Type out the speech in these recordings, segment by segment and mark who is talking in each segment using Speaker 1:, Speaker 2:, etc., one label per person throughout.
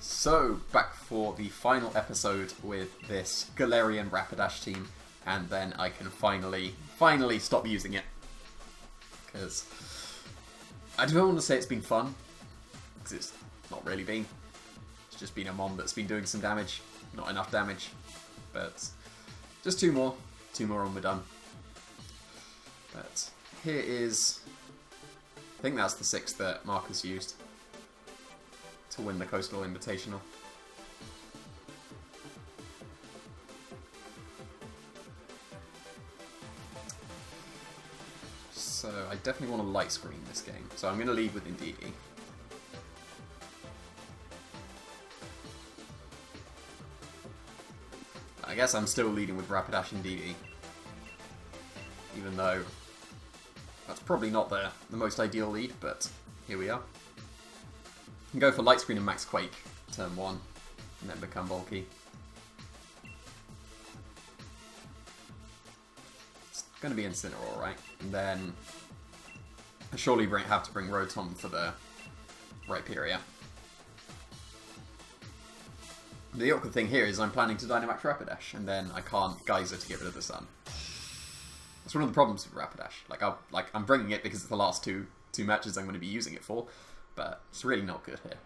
Speaker 1: So, back for the final episode with this Galarian Rapidash team, and then I can finally stop using it. Because I don't want to say it's been fun, because it's not really been. It's just been a Mon that's been doing some damage, not enough damage. But just two more and we're done. But here is, I think that's the 6 that Marcus used to win the Coastal Invitational. So I definitely want to light screen this game. So I'm going to lead with Indeedee. I guess I'm still leading with Rapidash Indeedee. Even though that's probably not the most ideal lead, but here we are. Can go for Light Screen and Max Quake, turn 1, and then become bulky. It's going to be Incineroar, right? And then I surely have to bring Rotom for the Rhyperior. The awkward thing here is I'm planning to Dynamax Rapidash, and then I can't Geyser to get rid of the Sun. That's one of the problems with Rapidash. I'm bringing it because it's the last two matches I'm going to be using it for. But it's really not good here.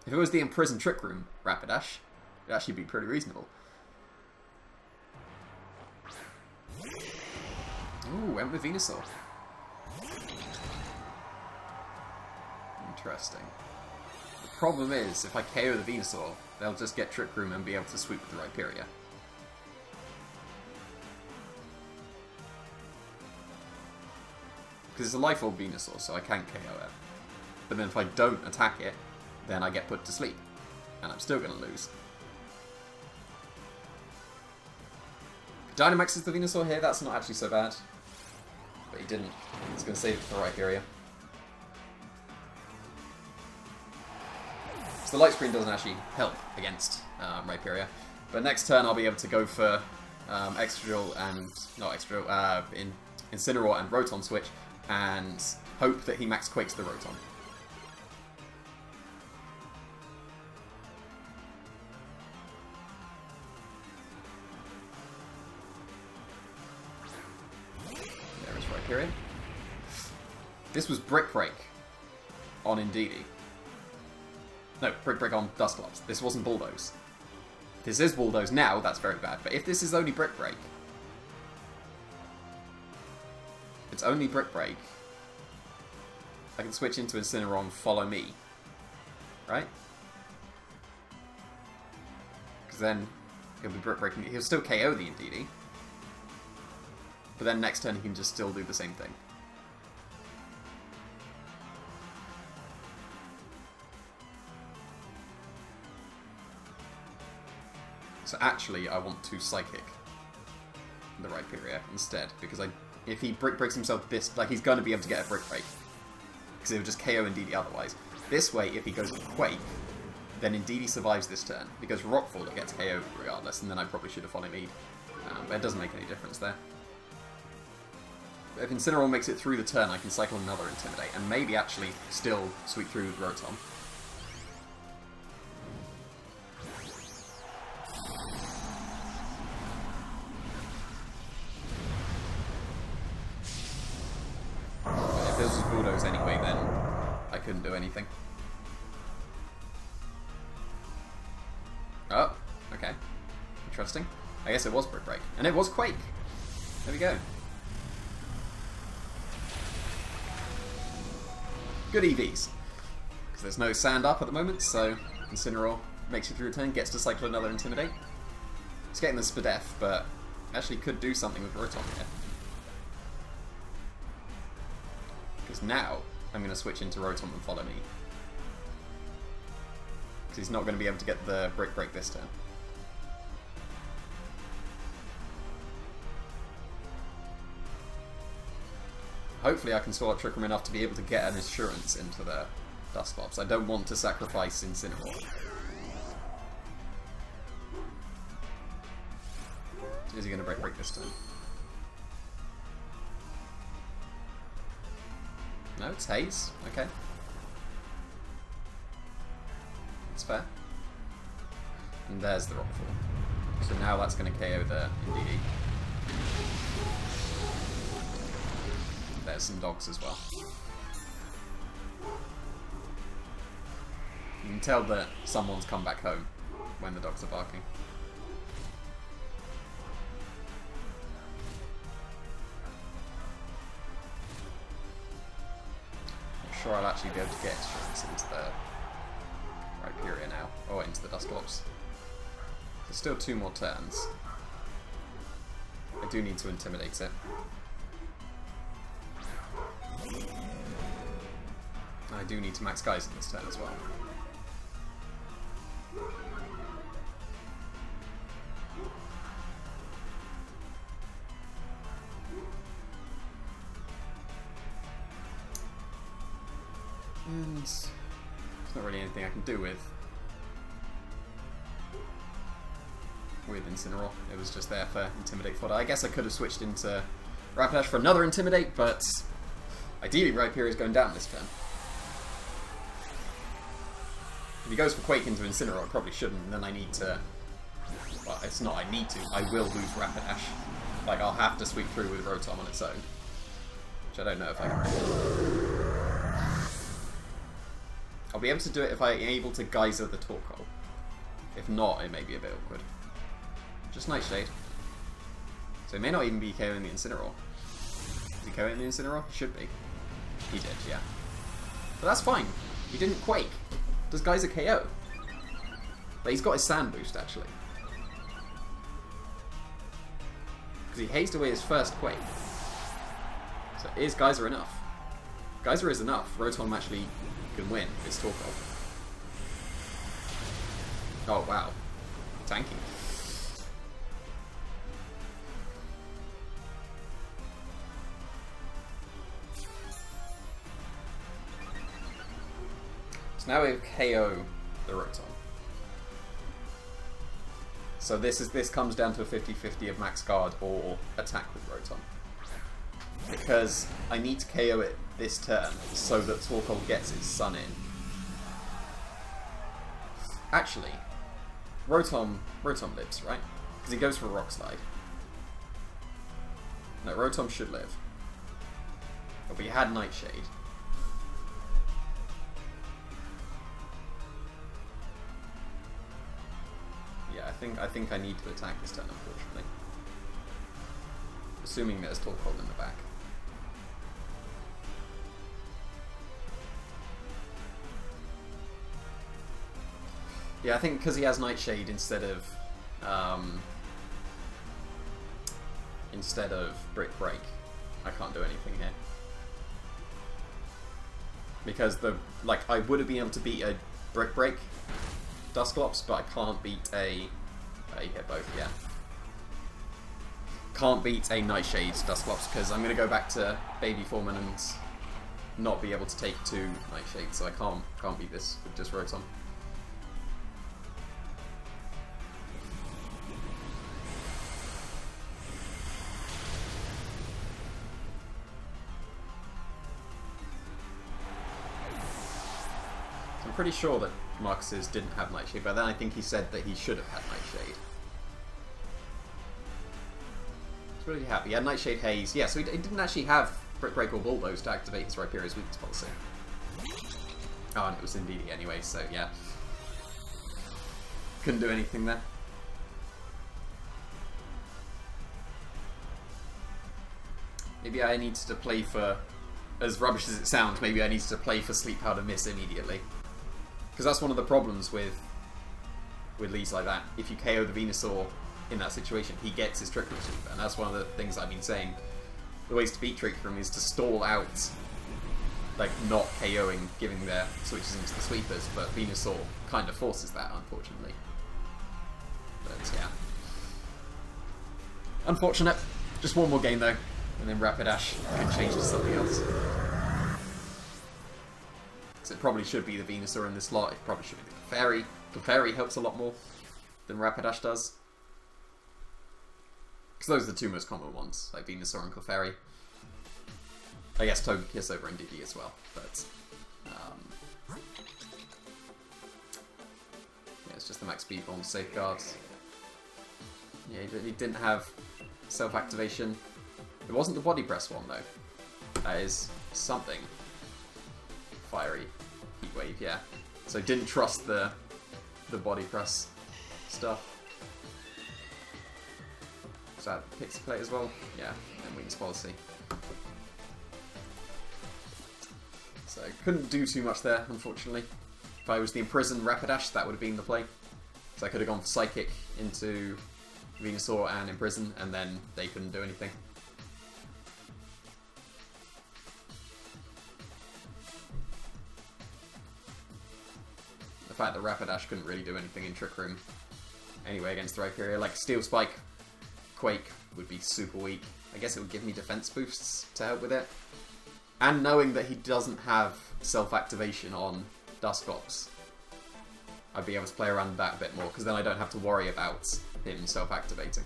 Speaker 1: If it was the Imprison Trick Room Rapidash, it'd actually be pretty reasonable. Ooh, went with Venusaur. Interesting. The problem is, if I KO the Venusaur, they'll just get Trick Room and be able to sweep with the Rhyperior. Because it's a Life Orb Venusaur, so I can't KO it. But then if I don't attack it, then I get put to sleep. And I'm still going to lose. Dynamax is the Venusaur here, that's not actually so bad. But he didn't. He's going to save it for the Rhyperior. So the Light Screen doesn't actually help against Rhyperior. But next turn I'll be able to go for Incineroar and Rotom switch, and hope that he Max Quakes the Rotom. There is Rhyperior. This was Brick Break on Indeedee. No, Brick Break on Dusclops. This wasn't Bulldoze. This is Bulldoze now, that's very bad. But if this is only Brick Break, it's only Brick Break, I can switch into Incineroar and follow me. Right? Because then he'll be Brick Breaking. He'll still KO the Indeedee. But then next turn he can just still do the same thing. So actually I want to Psychic the Rhyperior instead, because if he Brick Breaks himself this, he's going to be able to get a Brick Break. Because it would just KO Indeedee otherwise. This way, if he goes with Quake, then Indeedee survives this turn. Because Rockfall, it gets KO regardless, and then I probably should have followed lead. But it doesn't make any difference there. But if Incineroar makes it through the turn, I can cycle another Intimidate, and maybe actually still sweep through with Rotom. If this was Bulldoze anyway, then I couldn't do anything. Oh, okay. Interesting. I guess it was Brick Break. And it was Quake! There we go. Good EVs. Because there's no sand up at the moment, so Incineroar makes it through a turn, gets to cycle another Intimidate. It's getting the Spadef, but actually could do something with Rotom here. Because now I'm going to switch into Rotom and follow me. Because he's not going to be able to get the Brick Break this turn. Hopefully I can swallow Trick Room enough to be able to get an Assurance into the Dusclops. I don't want to sacrifice Incineroar. Is he going to Break this turn? No, it's Haze. Okay. That's fair. And there's the Rockfall. So now that's going to KO the Indeedee. There's some dogs as well. You can tell that someone's come back home when the dogs are barking. Not sure I'll actually be able to get insurance into the Rhyperior now, or into the Dusclops. There's still 2 more turns. I do need to intimidate it. I do need to max guys in this turn as well. And there's not really anything I can do with Incineroar. It was just there for Intimidate fodder. I guess I could have switched into Rapidash for another Intimidate, but ideally Rhyperior is going down this turn. If he goes for Quake into Incineroar, I probably shouldn't, and then I need to... Well, it's not I need to, I will lose Rapidash. Like, I'll have to sweep through with Rotom on its own. Which I don't know if I can. I'll be able to do it if I'm able to Geyser the Torkoal. If not, it may be a bit awkward. Just Nightshade. So it may not even be KOing the Incineroar. Is he KOing the Incineroar? Should be. He did, yeah. But that's fine. He didn't Quake. Does Geyser KO? But he's got his Sand boost, actually. Because he hazed away his first Quake. So is Geyser enough? Geyser is enough. Rotom actually can win this Torkoal. Oh, wow. Tanky. So now we have KO the Rotom. So this comes down to a 50-50 of max guard or attack with Rotom. Because I need to KO it this turn so that Torkoal gets its Sun in. Actually, Rotom lives, right? Because he goes for a Rock Slide. No, Rotom should live. But we had Nightshade. Yeah, I think I need to attack this turn, unfortunately. Assuming there's Torkoal in the back. Yeah, I think because he has Nightshade instead of Brick Break, I can't do anything here. Because I would have been able to beat a Brick Break Dusclops, but I can't beat a you hit both, yeah. Can't beat a Nightshade Dusclops because I'm gonna go back to Baby Form and not be able to take 2 Nightshades, so I can't beat this with just Rotom. I'm pretty sure that Marcus's didn't have Nightshade, but then I think he said that he should have had Nightshade. So what did he have? He had Nightshade Haze. Yeah, so he didn't actually have Brick Break or Bulldoze to activate his Rhyperior's weakness policy. Oh, and it was Indeedee anyway, so yeah. Couldn't do anything there. Maybe I need to play for, as rubbish as it sounds, maybe I need to play for Sleep Powder Miss immediately. Because that's one of the problems with leads like that. If you KO the Venusaur in that situation, he gets his Trick Room Sweeper, and that's one of the things I've been saying. The ways to beat Trick Room is to stall out, like not KOing, giving their switches into the sweepers, but Venusaur kind of forces that, unfortunately. But yeah. Unfortunate. Just one more game though, and then Rapidash can change to something else. So it probably should be the Venusaur in this slot, it probably should be the Clefairy. Clefairy helps a lot more than Rapidash does. Because those are the 2 most common ones, like Venusaur and Clefairy. I guess Togekiss over Indeedee as well, but... it's just the max speed bomb safeguards. Yeah, he didn't have self-activation. It wasn't the body press one though. That is something. Fiery heat wave, yeah. So didn't trust the body press stuff. Is that Pixie Plate as well? Yeah, and Wings Policy. So couldn't do too much there, unfortunately. If I was the Imprisoned Rapidash, that would have been the play. So I could have gone for Psychic into Venusaur and Imprison, and then they couldn't do anything. The fact that Rapidash couldn't really do anything in Trick Room anyway against the Rhyperior, like Steel Spike, Quake would be super weak. I guess it would give me defense boosts to help with it. And knowing that he doesn't have self-activation on Dusclops, I'd be able to play around with that a bit more, because then I don't have to worry about him self-activating.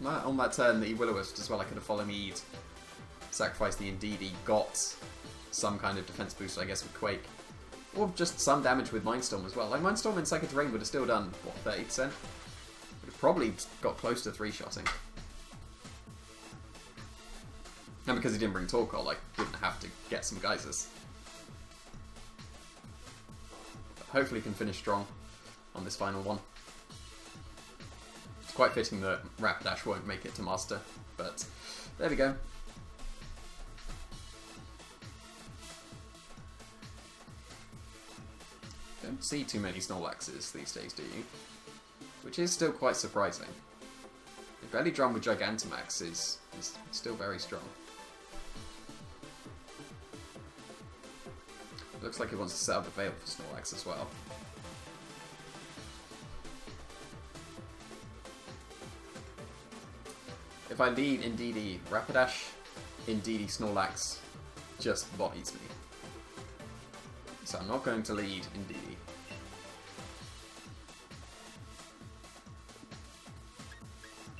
Speaker 1: On that turn that he Will-O-Wisp as well, I could have Follow Mead, sacrificed the Indeedee, got some kind of defense boost, I guess, with Quake. Or just some damage with Mindstorm as well. Like, Mindstorm in Psychic Terrain would have still done, what, 30%? Would have probably got close to 3-shotting. And because he didn't bring Torkoal, like, didn't have to get some geysers. But hopefully he can finish strong on this final one. It's quite fitting that Rapidash won't make it to Master, but there we go. Don't see too many Snorlaxes these days, do you? Which is still quite surprising. The Belly Drum with Gigantamax is still very strong. Looks like he wants to set up a Veil for Snorlax as well. If I lead Indeedee Rapidash, Indeedee Snorlax just bodies me. So I'm not going to lead Indeedee.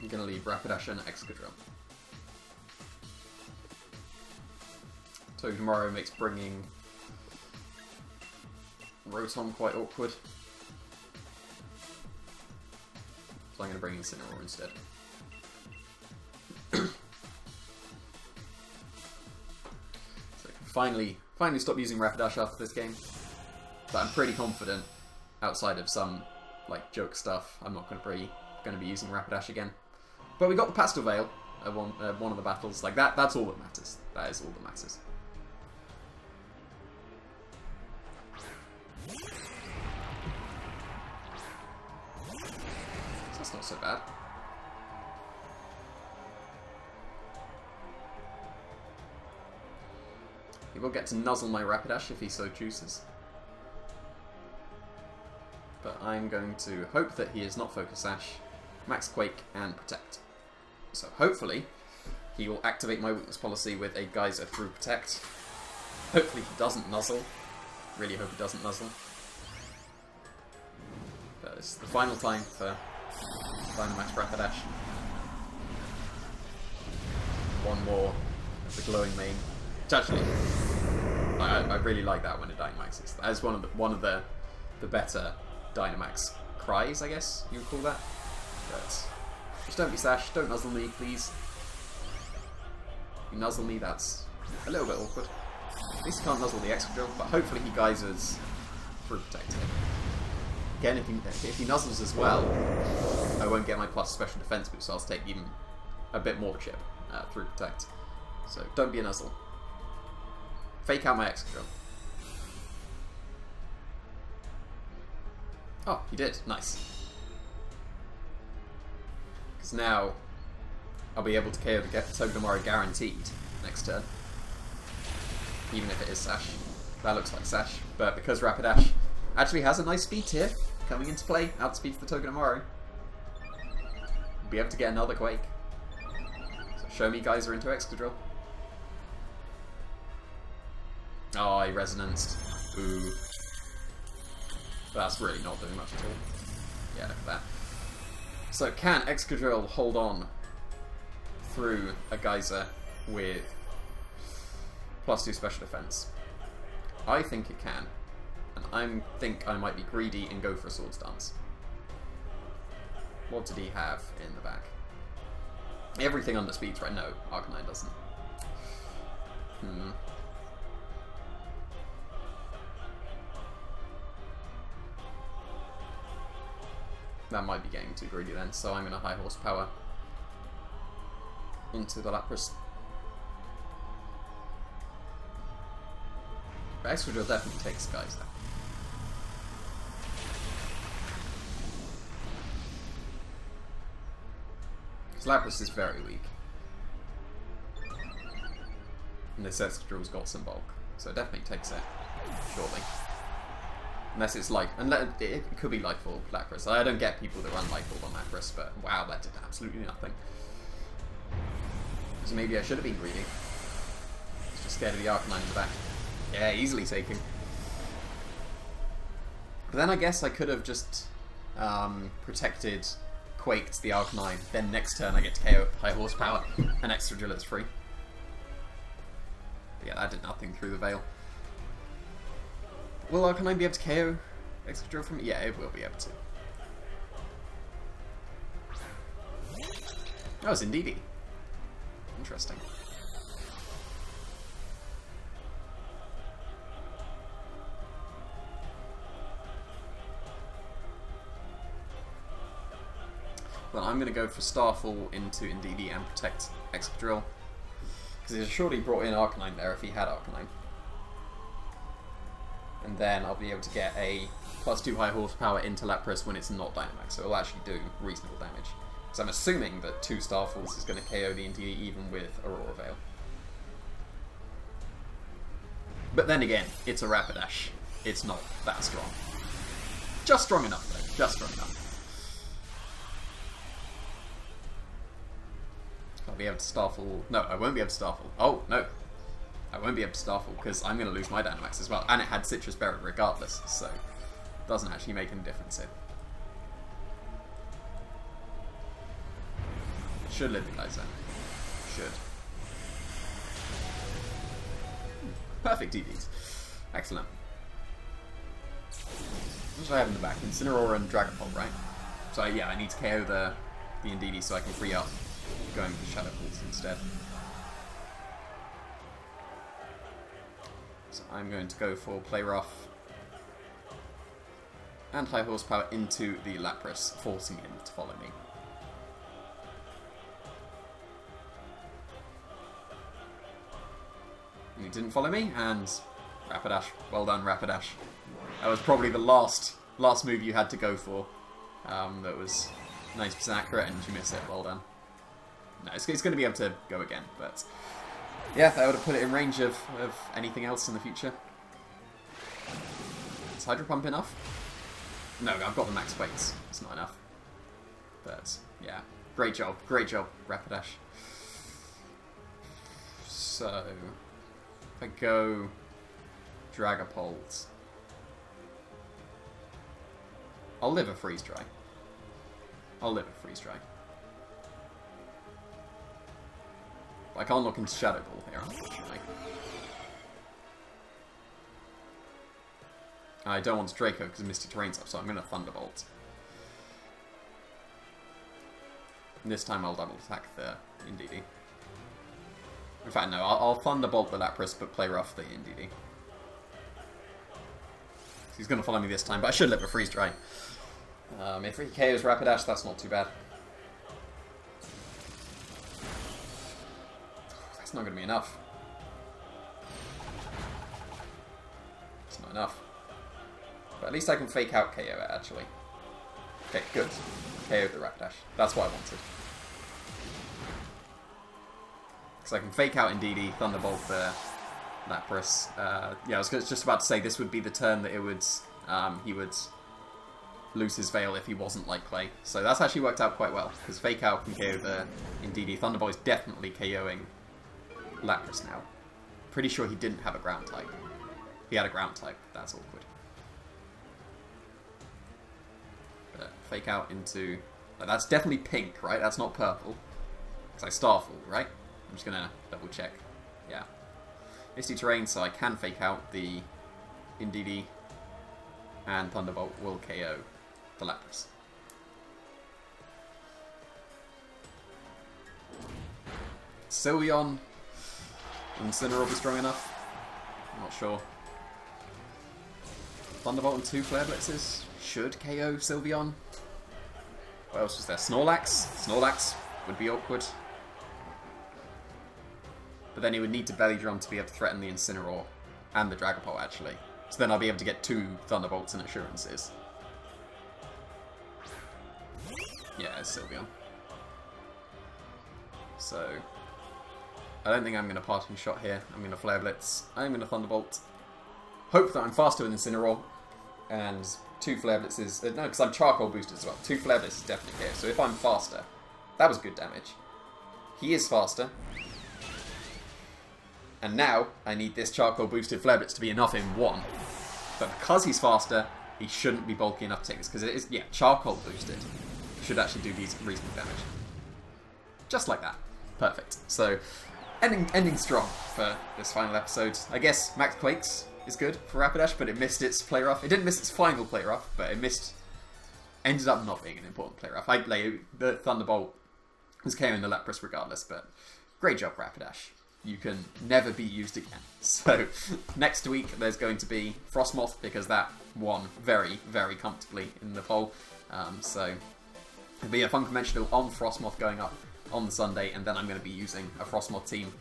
Speaker 1: I'm going to lead Rapidash and Excadrill. Togedemaru makes bringing Rotom quite awkward. So I'm going to bring Incineroar instead. So finally stop using Rapidash after this game. But I'm pretty confident, outside of some like joke stuff, I'm not going to be using Rapidash again. But we got the Pastel Veil at one of the battles. Like that's all that matters. That is all that matters. So that's not so bad. He will get to nuzzle my Rapidash if he so chooses. But I'm going to hope that he is not Focus Sash, Max Quake, and Protect. So hopefully he will activate my Weakness Policy with a Geyser through Protect. Hopefully he doesn't nuzzle. Really hope he doesn't nuzzle. But it's the final time for Dynamax Rapidash. One more of the glowing mane. Which actually, I really like that when it Dynamaxes. That is one of the better Dynamax cries, I guess you would call that. But just don't be Sash, don't nuzzle me, please. If you nuzzle me, that's a little bit awkward. At least he can't nuzzle the Excadrill, but hopefully he geysers through Protect him. Again, if he nuzzles as well, I won't get my plus special defense boost, so I'll take even a bit more chip through Protect. So don't be a nuzzle. Fake out my Excadrill. Oh, he did. Nice. Because now I'll be able to KO the Togedemaru guaranteed next turn. Even if it is Sash. That looks like Sash. But because Rapidash actually has a nice speed tier coming into play, outspeeds the Togedemaru, we'll be able to get another Quake. So show me Geyser into Excadrill. Oh, he resonanced. Ooh. That's really not doing much at all. Yeah, look at that. So can Excadrill hold on through a Geyser with +2 special defense. I think it can. And I think I might be greedy and go for a Swords Dance. What did he have in the back? Everything under speeds, right? No, Arcanine doesn't. That might be getting too greedy then, so I'm going to high horsepower into the Lapras. But Excadrill definitely takes guys though. Because Lapras is very weak. And this Excadrill's got some bulk, so it definitely takes it, surely. Unless it's like, and it could be Lightfall Lapras. I don't get people that run Lightfall on Lapras, but wow, that did absolutely nothing. So maybe I should have been greedy. I was just scared of the Arcanine in the back. Yeah, easily taken. But then I guess I could have just protected, Quaked the Arcanine, then next turn I get to KO high horsepower, and Excadrill is free. But yeah, that did nothing through the Veil. Will Arcanine be able to KO Excadrill from it? Yeah, it will be able to. Oh, it's Indeedee. Interesting. Well, I'm going to go for Starfall into Indeedee and protect Excadrill. Because he's surely brought in Arcanine there if he had Arcanine. And then I'll be able to get a +2 high horsepower into Lapras when it's not Dynamax, so it'll actually do reasonable damage. Because I'm assuming that 2 Starfalls is going to KO the Indeedee even with Aurora Veil. But then again, it's a Rapidash. It's not that strong. Just strong enough though, just strong enough. I'll be able to Starfall. No, I won't be able to Starfall. Oh, no. I won't be able to Starfall because I'm going to lose my Dynamax as well. And it had Citrus Berry regardless, so it doesn't actually make any difference here. Should live the guys then. Should. Perfect DDs. Excellent. What do I have in the back? Incineroar and Dragapult, right? So yeah, I need to KO the Indeedee so I can free up going for Shadow Pulse instead. So I'm going to go for Play Rough and high horsepower into the Lapras, forcing him to follow me. And he didn't follow me, and Rapidash. Well done, Rapidash. That was probably the last move you had to go for. That was 90% accurate, and you missed it. Well done. No, it's going to be able to go again, but yeah, that would have put it in range of anything else in the future. Is Hydro Pump enough? No, I've got the max weights. It's not enough. But yeah, great job, Rapidash. So if I go Dragapult, I'll live a Freeze Dry. I can't look into Shadow Ball here, unfortunately. I don't want to Draco because Misty Terrain's up, so I'm going to Thunderbolt. And this time I'll double attack the Indeedee. In fact, no, I'll Thunderbolt the Lapras, but Play Rough the Indeedee. He's going to follow me this time, but I should live a Freeze Dry. If he KOs Rapidash, that's not too bad. That's not going to be enough. It's not enough. But at least I can fake out KO it, actually. Okay, good. KO the Rapidash. That's what I wanted. Because I can fake out Indeedee, Thunderbolt the Lapras. Yeah, I was just about to say this would be the turn that it would he would lose his Veil if he wasn't like Clay. So that's actually worked out quite well, because Fake Out can KO the Indeedee. Thunderbolt is definitely KOing Lapras now. Pretty sure he didn't have a ground type. He had a ground type. That's awkward. But Fake Out into... that's definitely pink, right? That's not purple. Because I Starfall, right? I'm just going to double check. Yeah. Misty Terrain, so I can fake out the Indeedee, and Thunderbolt will KO the Lapras. Sylveon, Incineroar will be strong enough. I'm not sure. Thunderbolt and 2 Flare Blitzes should KO Sylveon. What else was there? Snorlax? Snorlax would be awkward. But then he would need to Belly Drum to be able to threaten the Incineroar and the Dragapult, actually. So then I'll be able to get 2 Thunderbolts and Assurances. Yeah, it's Sylveon. So, I don't think I'm going to Parting Shot here. I'm going to Flare Blitz. I'm going to Thunderbolt. Hope that I'm faster with Incineroar. And 2 Flare Blitzes. No, because I'm Charcoal boosted as well. 2 Flare Blitzes definitely here. So if I'm faster, that was good damage. He is faster. And now, I need this Charcoal boosted Flare Blitz to be enough in 1. But because he's faster, he shouldn't be bulky enough to take this. Because it is, yeah, Charcoal boosted. Should actually do these reasonable damage. Just like that. Perfect. So, ending strong for this final episode. I guess Max Quakes is good for Rapidash, but it missed its play rough. It didn't miss its final play rough, but it ended up not being an important play rough. The Thunderbolt was KOing the Lapras regardless, but great job, Rapidash. You can never be used again. So, next week there's going to be Frostmoth, because that won very, very comfortably in the poll. So, it'll be a fun conventional on Frostmoth going up on the Sunday, and then I'm going to be using a Frostmoth team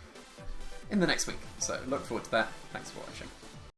Speaker 1: in the next week. So, look forward to that. Thanks for watching.